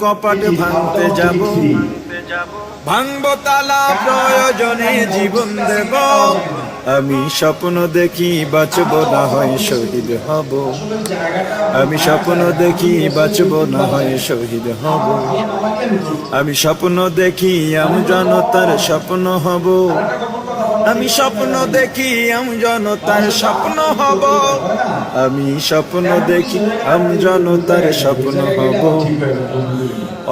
কপাট ভাঙতে যাব, ভাঙবো তালা প্রয়োজনে জীবন দেব। আমি স্বপ্ন দেখি বাঁচব না হয় শহীদ হব, আমি স্বপ্ন দেখি বাঁচব না হয় শহীদ হব। আমি স্বপ্ন দেখি আমি জনতার স্বপ্ন হব, আমি স্বপ্ন দেখি আমি জনতার স্বপ্ন হব। আমি স্বপ্ন দেখি আমি জনতার স্বপ্ন হব।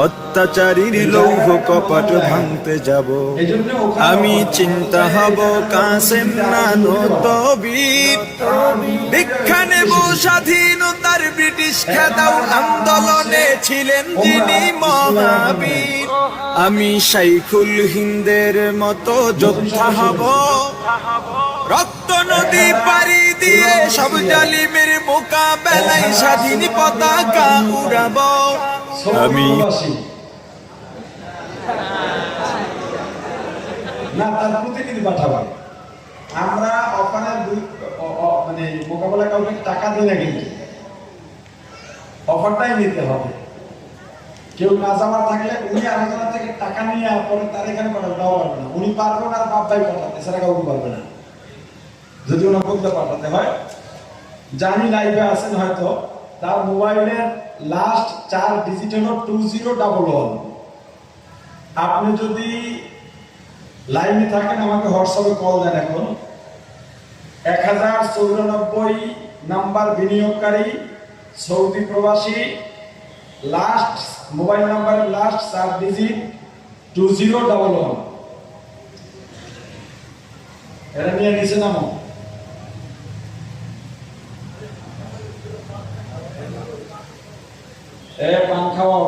অত্যাচারীর লৌহ কপাট ভাঙতে যাব, আমি চিন্তা হব কাসেম নানতবীর। দীক্ষা নেব স্বাধীনতার ব্রিটিশ খেদাও আন্দোলনে ছিলেন যিনি মহাবীর। আমি শাইখুল হিন্দের মতো যোদ্ধা হব, রক্ত নদী পাড়ি দিয়ে সব জালিমের মোকাবেলায় স্বাধীন পতাকা উড়াব। আমি না তার প্রতিনিধি পাঠাবো। আমরা ওখানে মানে মোকাবেলা কাউকে টাকা দিই না, কিন্তু অফারটাই নিতে হবে। কেউ না যাওয়ার থাকলে উনি আলোচনা থেকে টাকা নিয়ে পরে তার এখানে পাঠাতে দেওয়া পারবে না। উনি পারবেন আর বাপ ভাই পাঠাতে, এছাড়া কাউকে পারবে না যদি ওনার বলতে পাঠাতে হয়। জানি লাইভে আছেন হয়তো, তার মোবাইলের লাস্ট 4 ডিজিট হলো 2011। আপনি যদি লাইনে থাকেন আমাকে হোয়াটসঅ্যাপে কল দেন। এখন 1094 নাম্বার বিনিয়োগকারী সৌদি প্রবাসী, লাস্ট মোবাইল নাম্বারের লাস্ট 4 ডিজিট 2011। এটা নিয়ে নিচে নামো। পান খাওয়াও